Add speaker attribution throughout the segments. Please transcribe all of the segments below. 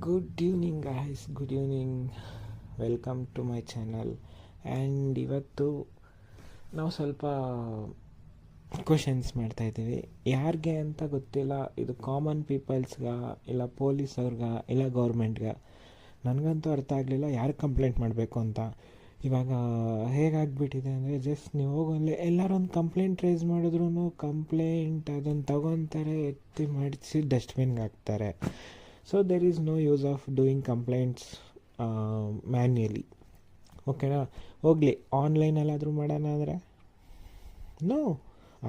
Speaker 1: Good evening guys, good evening. Welcome to my channel. And ಇವತ್ತು ನಾವು ಸ್ವಲ್ಪ questions ಮಾಡ್ತಾಯಿದ್ದೀವಿ. ಯಾರಿಗೆ ಅಂತ ಗೊತ್ತಿಲ್ಲ, ಇದು ಕಾಮನ್ ಪೀಪಲ್ಸ್ಗೆ, ಇಲ್ಲ ಪೊಲೀಸವ್ರಿಗೆ, ಇಲ್ಲ ಗೌರ್ಮೆಂಟ್ಗೆ. ನನಗಂತೂ ಅರ್ಥ ಆಗಲಿಲ್ಲ ಯಾರು ಕಂಪ್ಲೇಂಟ್ ಮಾಡಬೇಕು ಅಂತ. ಇವಾಗ ಹೇಗಾಗ್ಬಿಟ್ಟಿದೆ ಅಂದರೆ, ಜಸ್ಟ್ ನೀವು ಹೋಗಲ್ಲಿ ಎಲ್ಲರೂ ಒಂದು ಕಂಪ್ಲೇಂಟ್ ರೈಸ್ ಮಾಡಿದ್ರು ಕಂಪ್ಲೇಂಟ್ ಅದನ್ನು ತಗೊತಾರೆ, ಎತ್ತಿ ಮಾಡಿಸಿ ಡಸ್ಟ್ಬಿನ್ಗೆ ಹಾಕ್ತಾರೆ. So there is no use of doing complaints manually. ಓಕೆನಾ? ಹೋಗಲಿ ಆನ್ಲೈನಲ್ಲಾದರೂ ಮಾಡೋಣ ಅಂದರೆ ನೋ,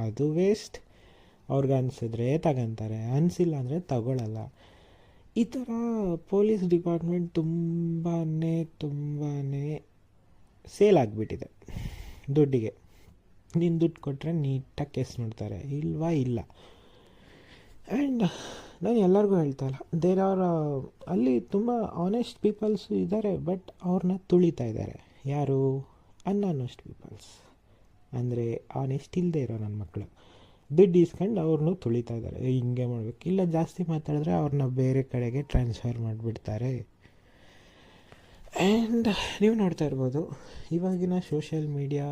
Speaker 1: ಅದು ವೇಸ್ಟ್. ಅವ್ರಿಗೆ ಅನಿಸಿದ್ರೆ ತಗೊತಾರೆ, ಅನಿಸಿಲ್ಲ ಅಂದರೆ ತಗೊಳ್ಳಲ್ಲ. ಈ ಥರ ಪೊಲೀಸ್ ಡಿಪಾರ್ಟ್ಮೆಂಟ್ ತುಂಬಾ ಸೇಲ್ ಆಗಿಬಿಟ್ಟಿದೆ ದುಡ್ಡಿಗೆ. ನೀನು ದುಡ್ಡು ಕೊಟ್ಟರೆ ನೀಟಾಗಿ ಕೇಸ್ ನೋಡ್ತಾರೆ, ಇಲ್ವಾ ಇಲ್ಲ. ಆ್ಯಂಡ್ ನಾನು ಎಲ್ಲರಿಗೂ ಹೇಳ್ತಾ ಇಲ್ಲ, ದೇರ್ ಆರ್ ಅಲ್ಲಿ ತುಂಬ ಆನೆಸ್ಟ್ ಪೀಪಲ್ಸು ಇದ್ದಾರೆ, ಬಟ್ ಅವ್ರನ್ನ ತುಳಿತಾ ಇದ್ದಾರೆ. ಯಾರು? ಅನ್ಆನೆಸ್ಟ್ ಪೀಪಲ್ಸ್, ಅಂದರೆ ಆನೆಸ್ಟ್ ಇಲ್ಲದೆ ಇರೋ ನನ್ನ ಮಕ್ಕಳು ದುಡ್ಡು ಇಸ್ಕೊಂಡು ಅವ್ರನ್ನೂ ತುಳಿತಾ ಇದ್ದಾರೆ. ಹಿಂಗೆ ಮಾಡಬೇಕು, ಇಲ್ಲ ಜಾಸ್ತಿ ಮಾತಾಡಿದ್ರೆ ಅವ್ರನ್ನ ಬೇರೆ ಕಡೆಗೆ ಟ್ರಾನ್ಸ್ಫರ್ ಮಾಡಿಬಿಡ್ತಾರೆ. ಆ್ಯಂಡ್ ನೀವು ನೋಡ್ತಾ ಇರ್ಬೋದು, ಇವಾಗಿನ ಸೋಷಿಯಲ್ ಮೀಡಿಯಾ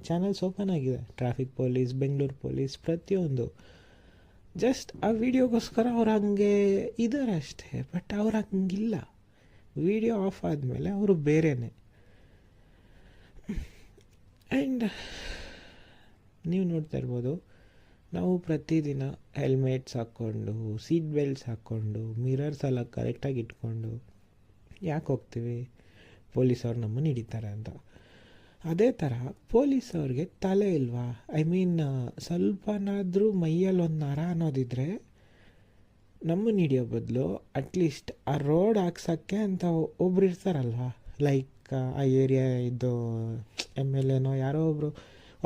Speaker 1: ಚಾನಲ್ಸ್ ಓಪನ್ ಆಗಿದೆ. ಟ್ರಾಫಿಕ್ ಪೊಲೀಸ್, ಬೆಂಗಳೂರು ಪೊಲೀಸ್, ಪ್ರತಿಯೊಂದು. ಜಸ್ಟ್ ಆ ವಿಡಿಯೋಗೋಸ್ಕರ ಅವ್ರು ಹಂಗೆ ಇದ್ದಾರೆ ಅಷ್ಟೇ, ಬಟ್ ಅವ್ರು ಹಂಗಿಲ್ಲ. ವಿಡಿಯೋ ಆಫ್ ಆದಮೇಲೆ ಅವರು ಬೇರೆಯೇ. ಆ್ಯಂಡ್ ನೀವು ನೋಡ್ತಾ ಇರ್ಬೋದು, ನಾವು ಪ್ರತಿದಿನ ಹೆಲ್ಮೆಟ್ಸ್ ಹಾಕ್ಕೊಂಡು, ಸೀಟ್ ಬೆಲ್ಟ್ಸ್ ಹಾಕ್ಕೊಂಡು, ಮಿರರ್ಸ್ ಎಲ್ಲ ಕರೆಕ್ಟಾಗಿ ಇಟ್ಕೊಂಡು ಯಾಕೆ ಹೋಗ್ತೀವಿ? ಪೊಲೀಸವ್ರು ನಮ್ಮನ್ನು ಹಿಡಿತಾರೆ ಅಂತ. ಅದೇ ಥರ ಪೊಲೀಸವ್ರಿಗೆ ತಲೆ ಇಲ್ವಾ? ಐ ಮೀನ್, ಸ್ವಲ್ಪನಾದರೂ ಮೈಯಲ್ಲಿ ಒಂದು ನರ ಅನ್ನೋದಿದ್ದರೆ ನಮ್ಮನ್ನು ಹಿಡಿಯೋ ಬದಲು ಅಟ್ಲೀಸ್ಟ್ ಆ ರೋಡ್ ಹಾಕ್ಸೋಕ್ಕೆ ಅಂತ ಒಬ್ರು ಇರ್ತಾರಲ್ವ, ಲೈಕ್ ಆ ಏರಿಯಾ ಇದ್ದು MLA ಯಾರೋ ಒಬ್ಬರು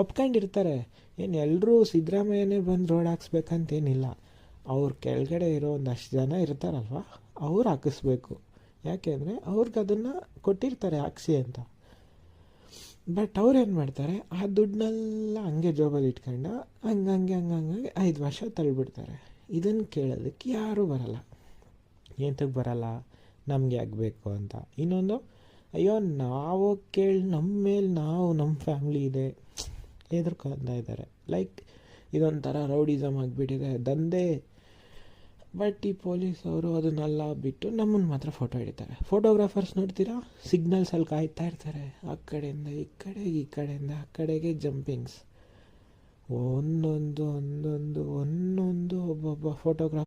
Speaker 1: ಒಪ್ಕೊಂಡಿರ್ತಾರೆ. ಏನು ಎಲ್ಲರೂ ಸಿದ್ದರಾಮಯ್ಯನೇ ಬಂದು ರೋಡ್ ಹಾಕ್ಸ್ಬೇಕಂತೇನಿಲ್ಲ. ಅವ್ರ ಕೆಳಗಡೆ ಇರೋ ಒಂದಷ್ಟು ಜನ ಇರ್ತಾರಲ್ವ, ಅವ್ರು ಹಾಕಿಸ್ಬೇಕು. ಯಾಕೆಂದರೆ ಅವ್ರಿಗೆ ಅದನ್ನು ಕೊಟ್ಟಿರ್ತಾರೆ ಹಾಕ್ಸಿ ಅಂತ. ಬಟ್ ಅವ್ರು ಏನು ಮಾಡ್ತಾರೆ, ಆ ದುಡ್ಡನ್ನೆಲ್ಲ ಹಂಗೆ ಜೋಬಲ್ಲಿ ಇಟ್ಕೊಂಡು ಹಂಗೆ 5 ವರ್ಷ ತಳ್ಳಿಬಿಡ್ತಾರೆ. ಇದನ್ನು ಕೇಳೋದಕ್ಕೆ ಯಾರೂ ಬರಲ್ಲ. ಎಂತಕ್ಕೆ ಬರಲ್ಲ? ನಮಗೆ ಆಗಬೇಕು ಅಂತ. ಇನ್ನೊಂದು, ಅಯ್ಯೋ ನಾವು ಕೇಳಿ ನಮ್ಮ ಮೇಲೆ ನಮ್ಮ ಫ್ಯಾಮ್ಲಿ ಇದೆ ಹೆದರ್ಕೊಂತ ಇದ್ದಾರೆ. ಲೈಕ್ ಇದೊಂಥರ ರೌಡಿಸಮ್ ಆಗಿಬಿಟ್ಟಿದೆ, ದಂಧೆ. ಬಟ್ ಈ ಪೊಲೀಸವರು ಅದನ್ನೆಲ್ಲ ಬಿಟ್ಟು ನಮ್ಮನ್ನು ಮಾತ್ರ ಫೋಟೋ ಹಿಡಿತಾರೆ. ಫೋಟೋಗ್ರಾಫರ್ಸ್ ನೋಡ್ತೀರಾ, ಸಿಗ್ನಲ್ಸಲ್ಲಿ ಕಾಯ್ತಾ ಇರ್ತಾರೆ. ಆ ಕಡೆಯಿಂದ ಈ ಕಡೆಗೆ, ಈ ಕಡೆಯಿಂದ ಆ ಕಡೆಗೆ ಜಂಪಿಂಗ್ಸ್. ಒಂದೊಂದು ಒಬ್ಬೊಬ್ಬ ಫೋಟೋಗ್ರಾಫರ್